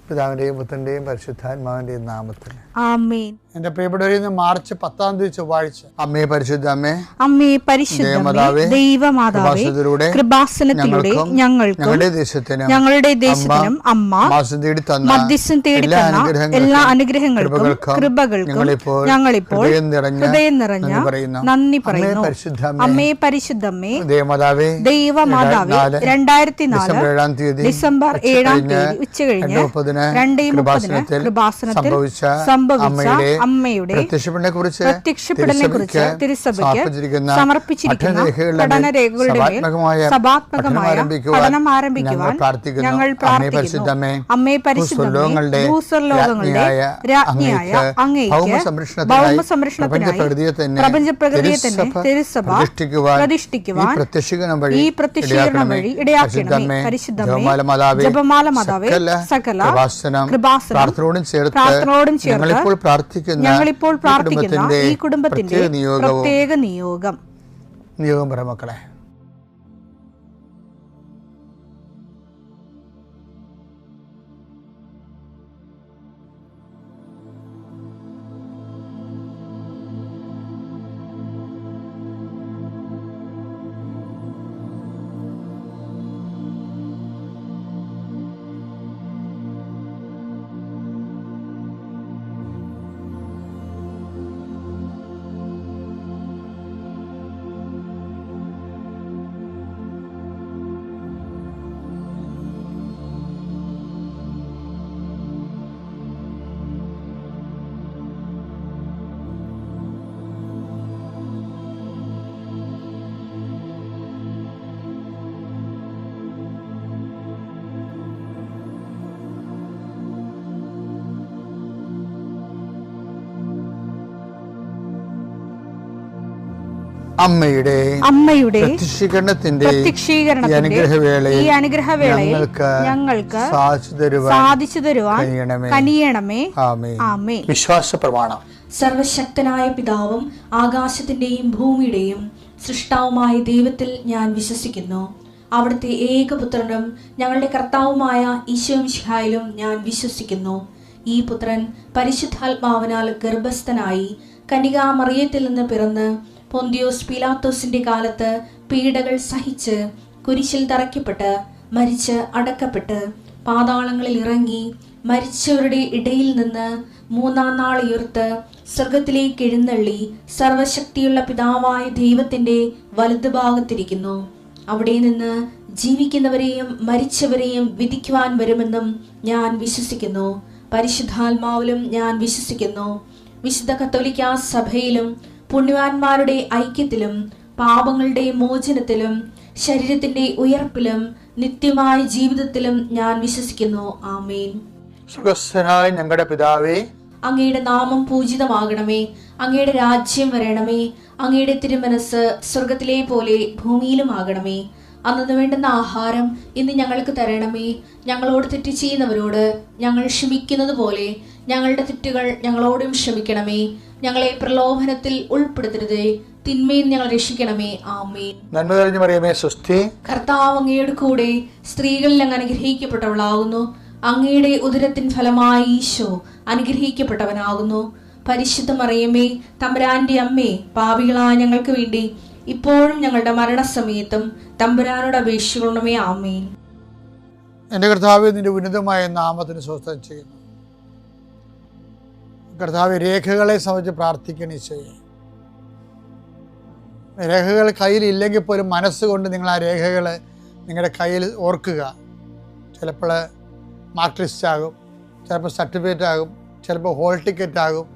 പിതാവിൻ്റെയും പുത്രൻ്റെയും പരിശുദ്ധാത്മാവിൻ്റെയും നാമത്തിൽ ആമേൻ. എന്റെ പ്രിയപ്പെട്ടവരിൽ നിന്ന് മാർച്ച് 10 ചൊവ്വാഴ്ച. അമ്മേ പരിശുദ്ധ അമ്മേ, അമ്മേ പരിശുദ്ധമേ, ദൈവമാതാവേ, കൃപാസനത്തിലൂടെ ഞങ്ങൾക്കും ഞങ്ങളുടെ ദേശത്തിനും അമ്മ മധ്യസ്ഥം തേടി തന്ന എല്ലാ അനുഗ്രഹങ്ങൾക്കും കൃപകൾക്കും ഞങ്ങളിപ്പോൾ ഹൃദയം നിറഞ്ഞ നന്ദി പറയുന്നു. അമ്മേ പരിശുദ്ധമേ, ദൈവമാതാവേ, 2004 ഡിസംബർ 7 ഉച്ചകഴിഞ്ഞ് 2:30 കൃപാസനത്തിൽ സംഭവിച്ച അമ്മയുടെ പ്രത്യക്ഷപ്പെടലിനെക്കുറിച്ച് തിരുസഭയ്ക്ക് സമർപ്പിച്ചിരിക്കുന്ന പഠനരേഖകളുടെ മേൽ സഭാത്മകമായ പഠനം ആരംഭിക്കുവാൻ ഞങ്ങൾ പ്രാർത്ഥിക്കുന്നു. അമ്മേ പരിശുദ്ധമേ, ഭൂസ്വർലോകങ്ങളുടെ രാജ്ഞിയായ അങ്ങേയ്ക്ക് ഭൗമസംരക്ഷണത്തിനായി പ്രപഞ്ചപ്രകൃതിയെ തന്നെ തിരുസഭ പ്രതിഷ്ഠിക്കുവാൻ ഈ പ്രത്യക്ഷീകരണം വഴി ഇടയാക്കണമേ. പരിശുദ്ധമേ, ജപമാല മാതാവേ, സകല കൃപാസനം പ്രാർത്ഥനയോടും ചേർത്ത് ഞങ്ങളിപ്പോൾ പ്രാർത്ഥിക്കുന്ന ഈ കുടുംബത്തിന്റെ പ്രത്യേക നിയോഗം പറ മക്കളെ. അമ്മയുടെ പ്രത്യക്ഷീകരണത്തിന്റെ ഈ അനുഗ്രഹവേളയിൽ ഞങ്ങൾക്ക് സാധിച്ചു തരുവാൻ കനിയണമേ. ആമേൻ. വിശ്വാസ പ്രമാണം. സർവശക്തനായ പിതാവും ആകാശത്തിന്റെയും ഭൂമിയുടെയും സൃഷ്ടാവുമായ ദൈവത്തിൽ ഞാൻ വിശ്വസിക്കുന്നു. അവിടുത്തെ ഏകപുത്രനും ഞങ്ങളുടെ കർത്താവുമായ ഈശോമിശിഹായിലും ഞാൻ വിശ്വസിക്കുന്നു. ഈ പുത്രൻ പരിശുദ്ധാത്മാവിനാൽ ഗർഭസ്ഥനായി കന്യകാമറിയത്തിൽ നിന്ന് പിറന്ന് പൊന്തിയോസ് പീലാത്തോസിന്റെ കാലത്ത് പീഡകൾ സഹിച്ച് കുരിശിൽ തറയ്ക്കപ്പെട്ട് മരിച്ച് അടക്കപ്പെട്ട് പാതാളങ്ങളിൽ ഇറങ്ങി മരിച്ചവരുടെ ഇടയിൽ നിന്ന് 3-ാം നാൾ ഉയർത്ത് സ്വർഗത്തിലേക്ക് എഴുന്നള്ളി സർവശക്തിയുള്ള പിതാവായ ദൈവത്തിന്റെ വലതുഭാഗത്തിരിക്കുന്നു. അവിടെ നിന്ന് ജീവിക്കുന്നവരെയും മരിച്ചവരെയും വിധിക്കുവാൻ വരുമെന്നും ഞാൻ വിശ്വസിക്കുന്നു. പരിശുദ്ധാത്മാവിലും ഞാൻ വിശ്വസിക്കുന്നു. വിശുദ്ധ കത്തോലിക്കാ സഭയിലും പുണ്യവാന്മാരുടെ ഐക്യത്തിലും പാപങ്ങളുടെ മോചനത്തിലും ശരീരത്തിന്റെ ഉയർപ്പിലും നിത്യമായ ജീവിതത്തിലും ഞാൻ വിശ്വസിക്കുന്നു. ആമേൻ. സ്വർഗ്ഗസ്ഥനായ ഞങ്ങളുടെ പിതാവേ, അങ്ങയുടെ നാമം പൂജിതമാകണമേ. അങ്ങയുടെ രാജ്യം വരണമേ. അങ്ങയുടെ തിരുമനസ് സ്വർഗത്തിലെ പോലെ ഭൂമിയിലും ആകണമേ. അന്നു വേണ്ടുന്ന ആഹാരം ഇന്ന് ഞങ്ങൾക്ക് തരണമേ. ഞങ്ങളോട് തെറ്റ് ചെയ്യുന്നവരോട് ഞങ്ങൾ ക്ഷമിക്കുന്നത് പോലെ ഞങ്ങളുടെ തെറ്റുകൾ ഞങ്ങളോടും ക്ഷമിക്കണമേ. ഞങ്ങളെ പ്രലോഭനത്തിൽ ഉൾപ്പെടുത്തരുതേ, തിന്മയിൽ ഞങ്ങൾ രക്ഷിക്കണമേ. ആമേൻ. നന്മ നിറഞ്ഞ മറിയമേ, സ്വസ്തി. കർത്താവ് അങ്ങയുടെ കൂടെ സ്ത്രീകളിൽ അങ്ങ് അനുഗ്രഹിക്കപ്പെട്ടവളാകുന്നു. അങ്ങയുടെ ഉദരത്തിൻ ഫലമായി ഈശോ അനുഗ്രഹിക്കപ്പെട്ടവനാകുന്നു. പരിശുദ്ധ മറിയമേ, തമ്പുരാന്റെ അമ്മേ, പാപികളായ ഞങ്ങൾക്ക് വേണ്ടി ഇപ്പോഴും ഞങ്ങളുടെ മരണസമയത്തും തമ്പുരാനോട് അപേക്ഷിക്കണമേ. ആമേൻ. എൻ്റെ കർത്താവേ, നിന്റെ ഉന്നതമായ നാമത്തിന് സ്വസ്ഥം ചെയ്യുന്നു. കർത്താവ്, രേഖകളെ സംബന്ധിച്ച് പ്രാർത്ഥിക്കണേ ചെയ്യേ. രേഖകൾ കയ്യിലില്ലെങ്കിൽ പോലും മനസ്സുകൊണ്ട് നിങ്ങൾ ആ രേഖകൾ നിങ്ങളുടെ കയ്യിൽ ഓർക്കുക. ചിലപ്പോൾ മാർക്ക് ലിസ്റ്റ് ആകും, ചിലപ്പോൾ സർട്ടിഫിക്കറ്റ് ആകും, ചിലപ്പോൾ ഹോൾ ടിക്കറ്റ് ആകും,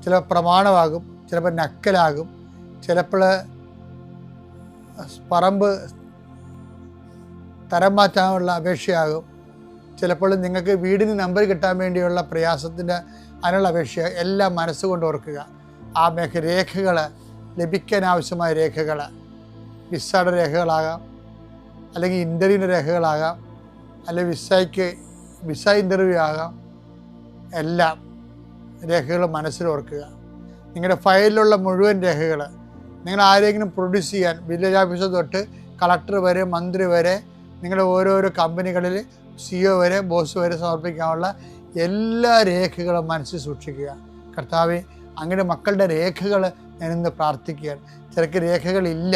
ചിലപ്പോൾ പ്രമാണമാകും, ചിലപ്പോൾ നക്കലാകും, ചിലപ്പോൾ പറമ്പ് തരം മാറ്റാനുള്ള അപേക്ഷയാകും, ചിലപ്പോൾ നിങ്ങൾക്ക് വീടിന് നമ്പർ കിട്ടാൻ വേണ്ടിയുള്ള പ്രയാസത്തിൻ്റെ അതിനുള്ള അപേക്ഷ. എല്ലാം മനസ്സുകൊണ്ട് ഓർക്കുക. ആ രേഖകൾ ലഭിക്കാൻ ആവശ്യമായ രേഖകൾ വിസയുടെ രേഖകളാകാം, അല്ലെങ്കിൽ ഇൻ്റർവ്യൂവിൻ്റെ രേഖകളാകാം, അല്ലെങ്കിൽ വിസ ഇൻ്റർവ്യൂ ആകാം. എല്ലാം രേഖകൾ മനസ്സിൽ ഓർക്കുക. നിങ്ങളുടെ ഫയലിലുള്ള മുഴുവൻ രേഖകൾ നിങ്ങൾ ആരെങ്കിലും പ്രൊഡ്യൂസ് ചെയ്യാൻ വില്ലേജ് ഓഫീസർ തൊട്ട് കളക്ടർ വരെ മന്ത്രി വരെ നിങ്ങളുടെ ഓരോരോ കമ്പനികളിൽ CEO വരെ ബോസ് വരെ സമർപ്പിക്കാനുള്ള എല്ലാ രേഖകളും മനസ്സിൽ സൂക്ഷിക്കുക. കർത്താവേ, അങ്ങയുടെ മക്കളുടെ രേഖകൾ ഞാനിന്ന് പ്രാർത്ഥിക്കുകയാണ്. ചിലക്ക് രേഖകളില്ല,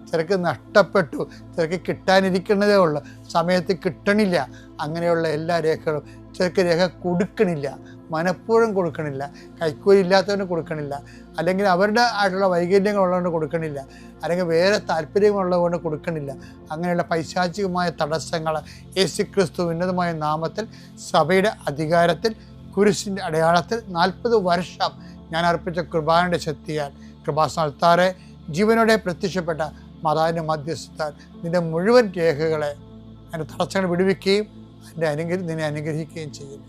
ചിലക്ക് നഷ്ടപ്പെട്ടു, ചിലക്ക് കിട്ടാനിരിക്കുന്നതേ ഉള്ളൂ, സമയത്ത് കിട്ടണില്ല. അങ്ങനെയുള്ള എല്ലാ രേഖകളും, ചിലക്ക് രേഖ കൊടുക്കണില്ല, മനഃപൂർവ്വം കൊടുക്കണില്ല, കൈക്കൂലി ഇല്ലാത്തവന് കൊടുക്കണില്ല, അല്ലെങ്കിൽ അവരുടെ ആയിട്ടുള്ള വൈകല്യങ്ങളുള്ളതുകൊണ്ട് കൊടുക്കണില്ല, അല്ലെങ്കിൽ വേറെ താല്പര്യങ്ങളുള്ളതുകൊണ്ട് കൊടുക്കണില്ല. അങ്ങനെയുള്ള പൈശാചികമായ തടസ്സങ്ങൾ യേശുക്രിസ്തു ഉന്നതമായ നാമത്തിൽ സഭയുടെ അധികാരത്തിൽ കുരിശിൻ്റെ അടയാളത്തിൽ 40 വർഷം ഞാൻ അർപ്പിച്ച കൃപാന്റെ ശക്തിയാൽ കൃപാസ്ഥാനത്താറെ ജീവനോടെ പ്രത്യക്ഷപ്പെട്ട മാതാവിൻ്റെ മധ്യസ്ഥത്താൽ നിൻ്റെ മുഴുവൻ രേഖകളെ അതിൻ്റെ തടസ്സങ്ങൾ വിടുവിക്കുകയും നിന്നെ അനുഗ്രഹിക്കുകയും ചെയ്യുന്നു.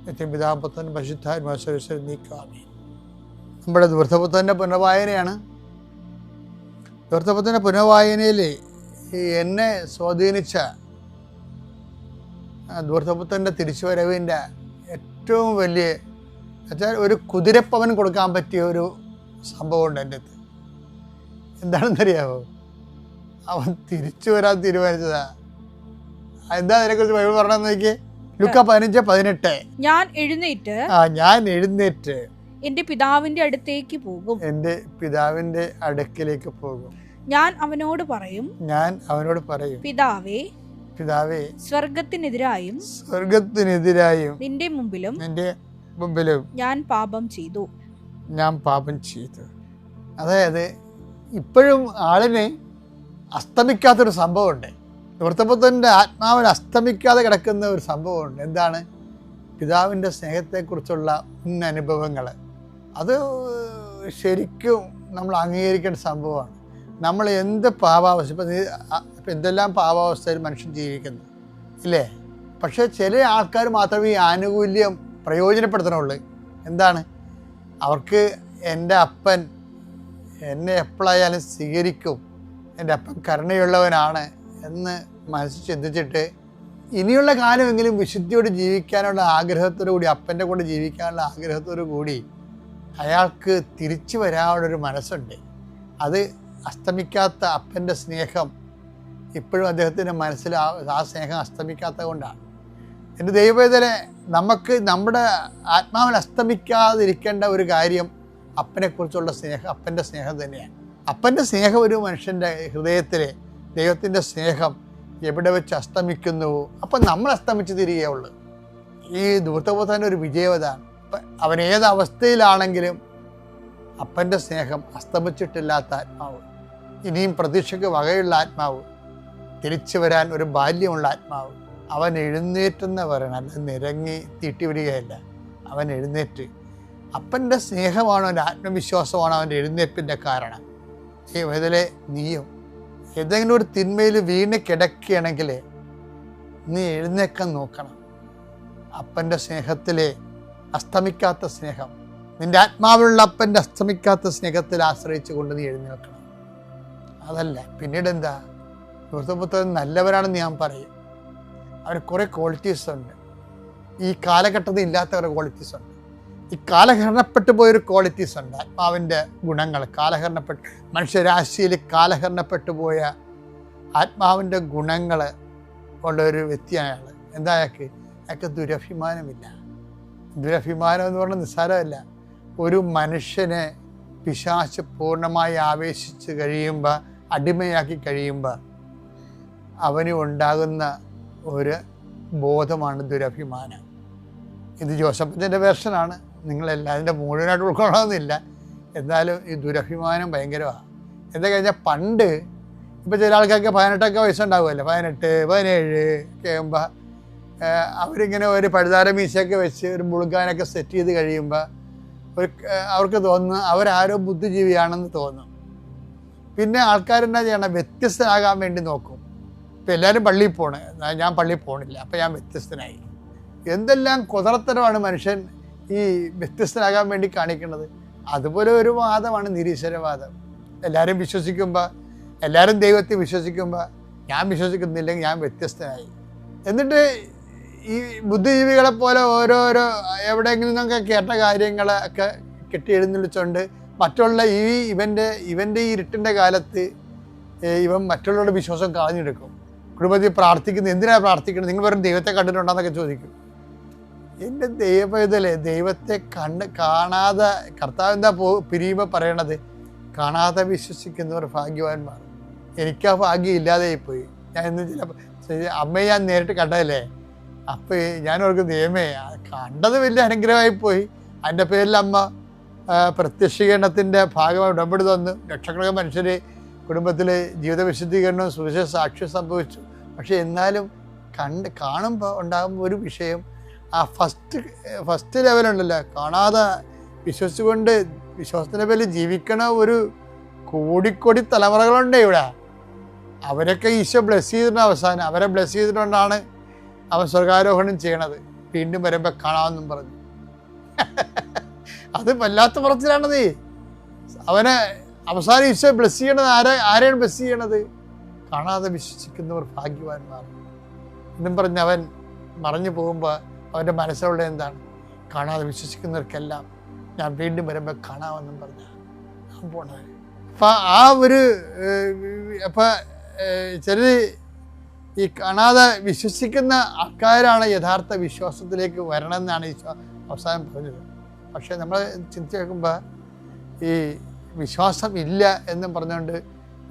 നിത്യപിതാപുത്രൻ പരിശുദ്ധാത്മാവിൽ നീക്കാമേ. നമ്മുടെ ധൂർത്തപുത്രൻ്റെ പുനർവായനയാണ്. ധൂർത്തപുത്രൻ്റെ പുനർവായനയിൽ എന്നെ സ്വാധീനിച്ച ധൂർത്തപുത്രൻ്റെ തിരിച്ചുവരവിൻ്റെ ഏറ്റവും വലിയ എന്നുവെച്ചാൽ ഒരു കുതിരപ്പവൻ കൊടുക്കാൻ പറ്റിയ ഒരു സംഭവമുണ്ട് എൻ്റെ അടുത്ത്. എന്താണെന്നറിയാമോ? അവൻ തിരിച്ചു വരാൻ തീരുമാനിച്ചതാ. എന്താ അതിനെക്കുറിച്ച് ബൈബിൾ പറഞ്ഞെന്ന് നോക്കിയേ. ലൂക്ക 15:18. ഞാൻ എഴുന്നേറ്റ് എന്റെ പിതാവിന്റെ അടുത്തേക്ക് പോകും. എന്റെ പിതാവിന്റെ അടുക്കിലേക്ക് പോകും. ഞാൻ അവനോട് പറയും. പിതാവേ, സ്വർഗത്തിനെതിരായും നിന്റെ മുമ്പിലും ഞാൻ പാപം ചെയ്തു. അതായത് ഇപ്പോഴും ആളിന് അസ്തമിക്കാത്തൊരു സംഭവമുണ്ട്. ധൂർത്തപുത്രൻ്റെ ആത്മാവിന് അസ്തമിക്കാതെ കിടക്കുന്ന ഒരു സംഭവമുണ്ട്. എന്താണ്? പിതാവിൻ്റെ സ്നേഹത്തെക്കുറിച്ചുള്ള അനുഭവങ്ങൾ. അത് ശരിക്കും നമ്മൾ അംഗീകരിക്കേണ്ട സംഭവമാണ്. നമ്മൾ എന്ത് പാപാവസ്ഥ, ഇപ്പം എന്തെല്ലാം പാപാവസ്ഥയിൽ മനുഷ്യൻ ജീവിക്കുന്നു ഇല്ലേ? പക്ഷേ ചില ആൾക്കാർ മാത്രമേ ഈ ആനുകൂല്യം പ്രയോജനപ്പെടുത്തണുള്ളൂ. എന്താണ്? അവർക്ക് എൻ്റെ അപ്പൻ എന്നെ എപ്പോഴായാലും സ്വീകരിക്കും, എൻ്റെ അപ്പൻ കരുണയുള്ളവനാണ് എന്ന് മനസ്സിൽ ചിന്തിച്ചിട്ട് ഇനിയുള്ള കാലമെങ്കിലും വിശുദ്ധിയോട് ജീവിക്കാനുള്ള ആഗ്രഹത്തോടു കൂടി, അപ്പൻ്റെ കൂടെ ജീവിക്കാനുള്ള ആഗ്രഹത്തോടു കൂടി അയാൾക്ക് തിരിച്ചു വരാനുള്ളൊരു മനസ്സുണ്ട്. അത് അസ്തമിക്കാത്ത അപ്പൻ്റെ സ്നേഹം ഇപ്പോഴും അദ്ദേഹത്തിൻ്റെ മനസ്സിൽ ആ സ്നേഹം അസ്തമിക്കാത്തത് കൊണ്ടാണ്. എൻ്റെ ദൈവവേദനെ നമുക്ക് നമ്മുടെ ആത്മാവിൽ അസ്തമിക്കാതിരിക്കേണ്ട ഒരു കാര്യം അപ്പനെക്കുറിച്ചുള്ള സ്നേഹം, അപ്പൻ്റെ സ്നേഹം തന്നെയാണ്. അപ്പൻ്റെ സ്നേഹം ഒരു മനുഷ്യൻ്റെ ഹൃദയത്തിൽ ദൈവത്തിൻ്റെ സ്നേഹം എവിടെ വെച്ച് അസ്തമിക്കുന്നുവോ അപ്പം നമ്മൾ അസ്തമിച്ച് തിരികെയുള്ളൂ. ഈ ധൂർത്തപുത്രൻ്റെ ഒരു വിജയവതാണ്. അവൻ ഏത് അവസ്ഥയിലാണെങ്കിലും അപ്പൻ്റെ സ്നേഹം അസ്തമിച്ചിട്ടില്ലാത്ത ആത്മാവ്, ഇനിയും പ്രതീക്ഷയ്ക്ക് വകയുള്ള ആത്മാവ്, തിരിച്ചു വരാൻ ഒരു ബാല്യമുള്ള ആത്മാവ്. അവൻ എഴുന്നേറ്റെന്ന് പറയണം, അല്ല നിരങ്ങി തീട്ടിവിടുകയല്ല. അവൻ എഴുന്നേറ്റ്. അപ്പൻ്റെ സ്നേഹമാണ്, അവൻ്റെ ആത്മവിശ്വാസമാണ് അവൻ്റെ എഴുന്നേൽപ്പിൻ്റെ കാരണം. ഈ വേദലെ നീയും ഏതെങ്കിലും ഒരു തിന്മയിൽ വീണ് കിടക്കുകയാണെങ്കിൽ നീ എഴുന്നേക്കാൻ നോക്കണം. അപ്പൻ്റെ സ്നേഹത്തിലെ അസ്തമിക്കാത്ത സ്നേഹം, നിൻ്റെ ആത്മാവിലുള്ള അപ്പൻ്റെ അസ്തമിക്കാത്ത സ്നേഹത്തിൽ ആശ്രയിച്ചു കൊണ്ട് നീ എഴുന്നേൽക്കണം. അതല്ല പിന്നീട് എന്താ? ധൂർത്തപുത്രൻ നല്ലവരാണെന്ന് ഞാൻ പറയും. അവന് കുറേ ക്വാളിറ്റീസ് ഉണ്ട്. ഈ കാലഘട്ടത്തിൽ ഇല്ലാത്ത കുറേ ക്വാളിറ്റീസ് ഉണ്ട്. ഈ കാലഹരണപ്പെട്ടു പോയൊരു ക്വാളിറ്റീസ് ഉണ്ട്, ആത്മാവിൻ്റെ ഗുണങ്ങൾ. മനുഷ്യരാശിയിൽ കാലഹരണപ്പെട്ടു പോയ ആത്മാവിൻ്റെ ഗുണങ്ങൾ ഉള്ളൊരു വ്യക്തിയാണ് അയാൾ. എന്താ അയാൾക്ക് ദുരഭിമാനമില്ല. ദുരഭിമാനം എന്ന് പറഞ്ഞാൽ നിസ്സാരമല്ല. ഒരു മനുഷ്യനെ പിശാച് പൂർണ്ണമായി ആവേശിച്ച് കഴിയുമ്പോൾ, അടിമയാക്കി കഴിയുമ്പോൾ അവന് ഉണ്ടാകുന്ന ഒരു ബോധമാണ് ദുരഭിമാനം. ഇത് ജോസഫിൻ്റെ വേർഷനാണ്. നിങ്ങളെല്ലാം അതിൻ്റെ മുഴുവനായിട്ട് ഉൾക്കൊള്ളണമെന്നില്ല. എന്നാലും ഈ ദുരഭിമാനം ഭയങ്കരമാണ്. എന്താ കഴിഞ്ഞാൽ പണ്ട് ഇപ്പോൾ ചില ആൾക്കാർക്ക് 18 വയസ്സുണ്ടാകുമല്ലോ, 18, 17 ഒക്കെ ആകുമ്പോൾ അവരിങ്ങനെ ഒരു പഴുതാര മീശയൊക്കെ വെച്ച് ഒരു മുളുകാനൊക്കെ സെറ്റ് ചെയ്ത് കഴിയുമ്പോൾ അവർക്ക് തോന്നുന്നു അവരാരോ ബുദ്ധിജീവിയാണെന്ന് തോന്നും. പിന്നെ ആൾക്കാരെന്നാ ചെയ്യണം? വ്യത്യസ്തനാകാൻ വേണ്ടി നോക്കും. ഇപ്പം എല്ലാവരും പള്ളിയിൽ പോണ്, ഞാൻ പള്ളിയിൽ പോകണില്ല, അപ്പം ഞാൻ വ്യത്യസ്തനായി. എന്തെല്ലാം കുതറത്തരമാണ് മനുഷ്യൻ ഈ വ്യത്യസ്തനാകാൻ വേണ്ടി കാണിക്കുന്നത്. അതുപോലെ ഒരു വാദമാണ് നിരീശ്വരവാദം. എല്ലാവരും വിശ്വസിക്കുമ്പോൾ, എല്ലാവരും ദൈവത്തെ വിശ്വസിക്കുമ്പോൾ ഞാൻ വിശ്വസിക്കുന്നില്ലെങ്കിൽ ഞാൻ വ്യത്യസ്തനായി. എന്നിട്ട് ഈ ബുദ്ധിജീവികളെപ്പോലെ ഓരോരോ എവിടെയെങ്കിലും നിന്നൊക്കെ കേട്ട കാര്യങ്ങളൊക്കെ കെട്ടി എഴുന്നള്ളിച്ചുകൊണ്ട് മറ്റുള്ള ഇവൻ്റെ ഈ ഇരുട്ടിൻ്റെ കാലത്ത് ഇവൻ മറ്റുള്ളവരുടെ വിശ്വാസം കളഞ്ഞെടുക്കും. കുടുംബത്തിൽ പ്രാർത്ഥിക്കുന്നത് എന്തിനാണ് പ്രാർത്ഥിക്കുന്നത്? നിങ്ങൾ വെറും ദൈവത്തെ കണ്ടിട്ടുണ്ടെന്നൊക്കെ ചോദിക്കും. എൻ്റെ ദൈവത്തിലെ ദൈവത്തെ കാണാതെ കർത്താവ് എന്താ പിരിയുമ്പോൾ പറയണത്? കാണാതെ വിശ്വസിക്കുന്നവർ ഭാഗ്യവാന്മാർ. എനിക്കാ ഭാഗ്യം ഇല്ലാതെയായിപ്പോയി. ഞാൻ ഇന്ന് ചില അമ്മയെ ഞാൻ നേരിട്ട് കണ്ടതല്ലേ, അപ്പോൾ ഞാൻ ഓർക്കും ദൈവമേ കണ്ടത് വലിയ അനുഗ്രഹമായിപ്പോയി. അതിൻ്റെ പേരിൽ അമ്മ പ്രത്യക്ഷീകരണത്തിൻ്റെ ഭാഗമായി ഉടമ്പടി തന്നു. ലക്ഷക്കണക്കിന് മനുഷ്യർ കുടുംബത്തിൽ ജീവിത വിശുദ്ധീകരണവും സുവിശേഷ സാക്ഷ്യം സംഭവിച്ചു. പക്ഷേ എന്നാലും കാണുമ്പോൾ ഉണ്ടാകുമ്പോൾ ഒരു വിഷയം, ആ ഫസ്റ്റ് ലെവലുണ്ടല്ലോ, കാണാതെ വിശ്വസിച്ചുകൊണ്ട് വിശ്വാസത്തിൻ്റെ പേരിൽ ജീവിക്കണ ഒരു കോടിക്കോടി തലമുറകളുണ്ട് ഇവിടെ. അവരൊക്കെ ഈശോ ബ്ലെസ് ചെയ്തിട്ടുണ്ട്. അവസാനം അവരെ ബ്ലെസ് ചെയ്തിട്ടുകൊണ്ടാണ് അവൻ സ്വർഗാരോഹണം ചെയ്യണത്. വീണ്ടും വരുമ്പോൾ കാണാമെന്നും പറഞ്ഞു. അത് വല്ലാത്ത പുറത്തിലാണത്. അവനെ അവസാനം ഈശോ ബ്ലെസ് ചെയ്യണത് ആരെയാണ് ബ്ലെസ് ചെയ്യണത്? കാണാതെ വിശ്വസിക്കുന്നവർ ഭാഗ്യവാന്മാർ എന്നും പറഞ്ഞ് അവൻ മറഞ്ഞു പോകുമ്പോൾ അവൻ്റെ മനസ്സിലുള്ള എന്താണ്? കാണാതെ വിശ്വസിക്കുന്നവർക്കെല്ലാം ഞാൻ വീണ്ടും വരുമ്പോൾ കാണാമെന്നും പറഞ്ഞ ഞാൻ പോണത്. അപ്പം ആ ഒരു ചിലർ ഈ കാണാതെ വിശ്വസിക്കുന്ന ആൾക്കാരാണ് യഥാർത്ഥ വിശ്വാസത്തിലേക്ക് വരണമെന്നാണ് ഈശോ അവസാനം പറഞ്ഞത്. പക്ഷേ നമ്മൾ ചിന്തിച്ച് നോക്കുമ്പോൾ ഈ വിശ്വാസം ഇല്ല എന്നും പറഞ്ഞുകൊണ്ട്,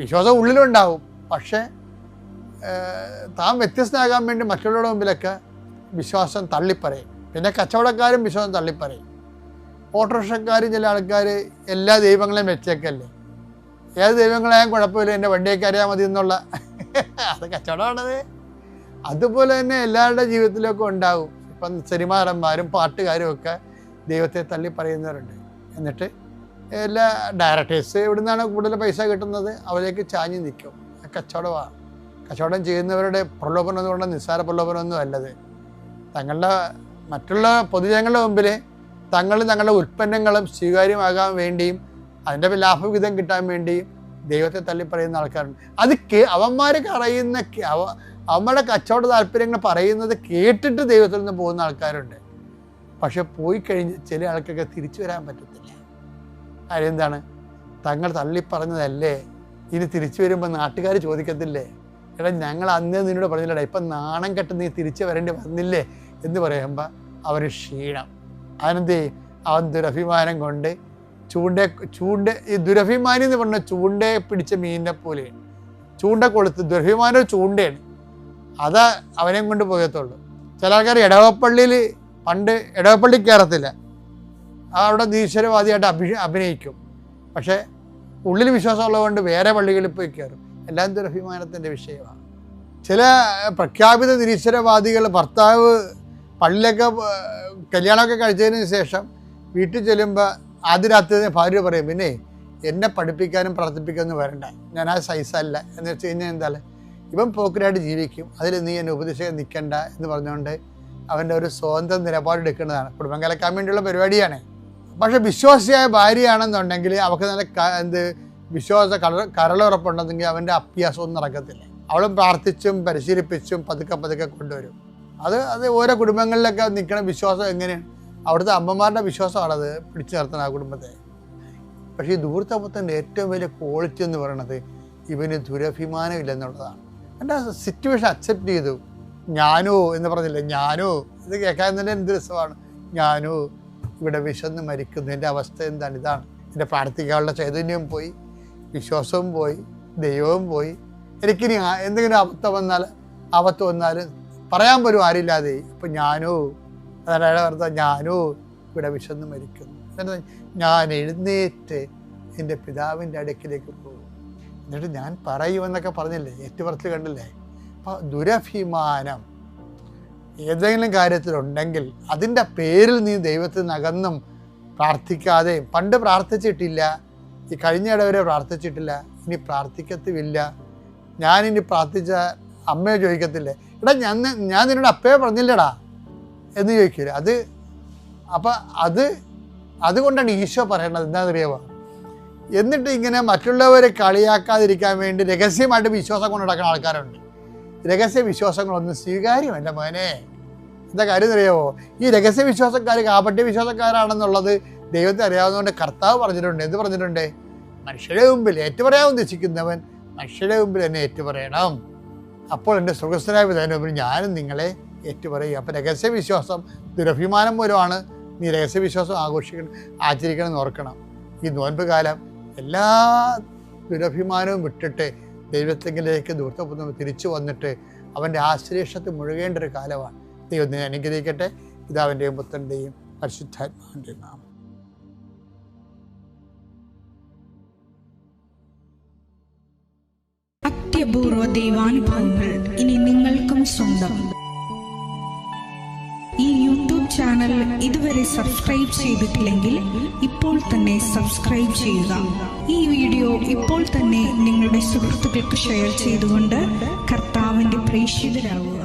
വിശ്വാസം ഉള്ളിലുണ്ടാവും, പക്ഷേ താൻ വ്യത്യസ്തനാകാൻ വേണ്ടി മറ്റുള്ളവരുടെ മുമ്പിലൊക്കെ വിശ്വാസം തള്ളിപ്പറയും. പിന്നെ കച്ചവടക്കാരും വിശ്വാസം തള്ളിപ്പറയും. ഓട്ടോറിക്ഷക്കാരും ചില ആൾക്കാർ എല്ലാ ദൈവങ്ങളെയും വെച്ചേക്കല്ലേ, ഏത് ദൈവങ്ങളായാലും കുഴപ്പമില്ല, എൻ്റെ വണ്ടിയൊക്കെ അറിയാൻ മതി എന്നുള്ള അത് കച്ചവടമാണത്. അതുപോലെ തന്നെ എല്ലാവരുടെ ജീവിതത്തിലൊക്കെ ഉണ്ടാവും. ഇപ്പം സിനിമാരന്മാരും പാട്ടുകാരും ഒക്കെ ദൈവത്തെ തള്ളി പറയുന്നവരുണ്ട്. എന്നിട്ട് എല്ലാ ഡയറക്ടേഴ്സ് എവിടെ നിന്നാണ് കൂടുതൽ പൈസ കിട്ടുന്നത് അവരേക്ക് ചാഞ്ഞ് നിൽക്കും. കച്ചവടമാണ്. കച്ചവടം ചെയ്യുന്നവരുടെ പ്രലോഭനം എന്നുകൊണ്ട് നിസ്സാര പ്രലോഭനമൊന്നും അല്ലത്. തങ്ങളുടെ മറ്റുള്ള പൊതുജനങ്ങളുടെ മുമ്പിൽ തങ്ങളുടെ ഉൽപ്പന്നങ്ങളും സ്വീകാര്യമാകാൻ വേണ്ടിയും അതിൻ്റെ ലാഭവിഹിതം കിട്ടാൻ വേണ്ടിയും ദൈവത്തെ തള്ളിപ്പറയുന്ന ആൾക്കാരുണ്ട്. അത് അവന്മാർ പറയുന്ന അവന്മാരുടെ കച്ചവട താല്പര്യങ്ങൾ പറയുന്നത് കേട്ടിട്ട് ദൈവത്തിൽ നിന്ന് പോകുന്ന ആൾക്കാരുണ്ട്. പക്ഷെ പോയി കഴിഞ്ഞ് ചില ആൾക്കൊക്കെ തിരിച്ചു വരാൻ പറ്റത്തില്ല. അതെന്താണ്? തങ്ങൾ തള്ളിപ്പറഞ്ഞതല്ലേ ഇനി തിരിച്ചു വരുമ്പോൾ നാട്ടുകാർ ചോദിക്കത്തില്ലേ, എടാ ഞങ്ങൾ അന്നേ നിന്നോട് പറഞ്ഞില്ലടാ, ഇപ്പം നാണം കെട്ട് നീ തിരിച്ചു വരേണ്ടി വന്നില്ലേ എന്ന് പറയുമ്പോൾ അവർ ക്ഷീണം. അതിനെന്ത് ചെയ്യും? അവൻ ദുരഭിമാനം കൊണ്ട് ചൂണ്ട ഈ ദുരഭിമാനി എന്ന് പറഞ്ഞാൽ ചൂണ്ടയെ പിടിച്ച മീനിനെ പോലെയാണ്. ചൂണ്ട കൊളുത്ത് ദുരഭിമാനം ചൂണ്ടയാണ്. അതാ അവനെയും കൊണ്ട് പോകത്തുള്ളൂ. ചില ആൾക്കാർ പണ്ട് ഇടവപ്പള്ളി കയറത്തില്ല, അവിടെ ഈശ്വരവാദിയായിട്ട് അഭിനയിക്കും. പക്ഷേ ഉള്ളിൽ വിശ്വാസമുള്ളതുകൊണ്ട് വേറെ പള്ളികളിൽ പോയി കയറും. എല്ലാം ദുരഭിമാനത്തിൻ്റെ വിഷയമാണ്. ചില പ്രഖ്യാപിത നിരീശ്വരവാദികൾ ഭർത്താവ് പള്ളിയിലൊക്കെ കല്യാണമൊക്കെ കഴിച്ചതിന് ശേഷം വീട്ടിൽ ചെല്ലുമ്പോൾ ആദ്യ രാത്രി ഭാര്യ പറയും, പിന്നെ എന്നെ പഠിപ്പിക്കാനും പ്രാർത്ഥിപ്പിക്കാനും വരണ്ട, ഞാൻ ആ സൈസല്ല എന്ന് വെച്ച് കഴിഞ്ഞാൽ എന്താണ്, ഇവൻ പോക്കരായിട്ട് ജീവിക്കും, അതിൽ നീ എന്നെ ഉപദേശിക്കാൻ നിൽക്കണ്ട എന്ന് പറഞ്ഞുകൊണ്ട് അവൻ്റെ ഒരു സ്വന്തം നിലപാടെടുക്കുന്നതാണ്. കുടുംബം കലക്കാൻ വേണ്ടിയുള്ള പരിപാടിയാണ്. പക്ഷെ വിശ്വാസിയായ ഭാര്യയാണെന്നുണ്ടെങ്കിൽ അവൾക്ക് നല്ല വിശ്വാസ കരളുറപ്പുണ്ടെങ്കിൽ അവൻ്റെ അഭ്യാസമൊന്നും നടക്കത്തില്ല. അവളും പ്രാർത്ഥിച്ചും പരിശീലിപ്പിച്ചും പതുക്കെ കൊണ്ടുവരും. അത് ഓരോ കുടുംബങ്ങളിലൊക്കെ നിൽക്കുന്ന വിശ്വാസം എങ്ങനെയാണ്? അവിടുത്തെ അമ്മമാരുടെ വിശ്വാസമാണത് പിടിച്ചു നിർത്തുന്നത് ആ കുടുംബത്തെ. പക്ഷേ ഈ ദൂരത്തപ്പത്തിൻ്റെ ഏറ്റവും വലിയ ക്വാളിറ്റി എന്ന് പറയുന്നത് ഇവന് ദുരഭിമാനം ഇല്ലെന്നുള്ളതാണ്. എൻ്റെ സിറ്റുവേഷൻ അക്സെപ്റ്റ് ചെയ്തു. ഞാനോ എന്ന് പറഞ്ഞില്ലേ, ഞാനോ ഇത് കേൾക്കാൻ തന്നെ എന്ത് രസമാണ്. ഞാനോ ഇവിടെ വിശന്ന് മരിക്കുന്നു, എൻ്റെ അവസ്ഥ എന്താണ്? ഇതാണ് എൻ്റെ പ്രാർത്ഥിക്കാനുള്ള ചൈതന്യവും പോയി, വിശ്വാസവും പോയി, ദൈവവും പോയി. എനിക്കിനി എന്തെങ്കിലും ആപത്ത് വന്നാൽ പറയാൻ പോലും ആരില്ലാതെ അപ്പം ഞാനോ, അതാണ് അർത്ഥം, ഞാനോ ഇവിടെ വിശന്ന് മരിക്കുന്നു. ഞാൻ എഴുന്നേറ്റ് എൻ്റെ പിതാവിൻ്റെ അടുക്കിലേക്ക് പോകും, എന്നിട്ട് ഞാൻ പറയുമെന്നൊക്കെ പറഞ്ഞില്ലേ, ഏറ്റുപറച്ചിൽ കണ്ടില്ലേ. അപ്പോൾ ദുരഭിമാനം ഏതെങ്കിലും കാര്യത്തിലുണ്ടെങ്കിൽ അതിൻ്റെ പേരിൽ നീ ദൈവത്തിൽ നിന്നകന്നും പ്രാർത്ഥിക്കാതെ, പണ്ട് പ്രാർത്ഥിച്ചിട്ടില്ല, ഈ കഴിഞ്ഞ ഇടവരെ പ്രാർത്ഥിച്ചിട്ടില്ല, ഇനി പ്രാർത്ഥിക്കത്തുമില്ല, ഞാനിനി പ്രാർത്ഥിച്ച അമ്മയെ ചോദിക്കത്തില്ലേ, എടാ ഞാൻ നിന്നോട് അപ്പയെ പറഞ്ഞില്ലടാ എന്ന് ചോദിക്കില്ല. അതുകൊണ്ടാണ് ഈശോ പറയണത് എന്താണെന്നറിയാമോ? എന്നിട്ട് ഇങ്ങനെ മറ്റുള്ളവരെ കളിയാക്കാതിരിക്കാൻ വേണ്ടി രഹസ്യമായിട്ട് വിശ്വാസം കൊണ്ട് നടക്കുന്ന ആൾക്കാരുണ്ട്. രഹസ്യ വിശ്വാസങ്ങളൊന്നും സ്വീകാര്യമല്ല മോനെ. എന്താ കാര്യം അറിയാമോ? ഈ രഹസ്യ വിശ്വാസക്കാർ കാപട്യ വിശ്വാസക്കാരാണെന്നുള്ളത് ദൈവത്തെ അറിയാവുന്നതുകൊണ്ട് കർത്താവ് പറഞ്ഞിട്ടുണ്ട്. എന്ത് പറഞ്ഞിട്ടുണ്ട്? മനുഷ്യരുടെ മുമ്പിൽ ഏറ്റുപറയാൻ ഉദ്ദേശിക്കുന്നവൻ മനുഷ്യരുടെ മുമ്പിൽ എന്നെ ഏറ്റുപറയണം. അപ്പോൾ എൻ്റെ സ്വർഗസ്ഥനായ പിതാവിൻ്റെ മുമ്പിൽ ഞാനും നിങ്ങളെ ഏറ്റുപറയും. അപ്പം രഹസ്യവിശ്വാസം ദുരഭിമാനം മൂലമാണ് നീ രഹസ്യവിശ്വാസം ആചരിക്കണം എന്ന് ഓർക്കണം. ഈ നോൻപ് കാലം എല്ലാ ദുരഭിമാനവും വിട്ടിട്ട് ദൈവത്തിലേക്ക് ദൂർത്തപുത്രം തിരിച്ചു വന്നിട്ട് അവൻ്റെ ആശ്ലേഷത്തിൽ മുഴുകേണ്ട ഒരു കാലമാണ്. ദൈവം അനുഗ്രഹിക്കട്ടെ. പിതാവിൻ്റെയും പുത്രൻ്റെയും പരിശുദ്ധാത്മാവിൻ്റെയും നാമം. അത്യപൂർവ ദൈവാനുഭവങ്ങൾ ഇനി നിങ്ങൾക്കും സ്വന്തം. ഈ യൂട്യൂബ് ചാനൽ ഇതുവരെ സബ്സ്ക്രൈബ് ചെയ്തിട്ടില്ലെങ്കിൽ ഇപ്പോൾ തന്നെ സബ്സ്ക്രൈബ് ചെയ്യുക. ഈ വീഡിയോ ഇപ്പോൾ തന്നെ നിങ്ങളുടെ സുഹൃത്തുക്കൾക്ക് ഷെയർ ചെയ്തുകൊണ്ട് കർത്താവിൻ്റെ പ്രേക്ഷിതരാകുക.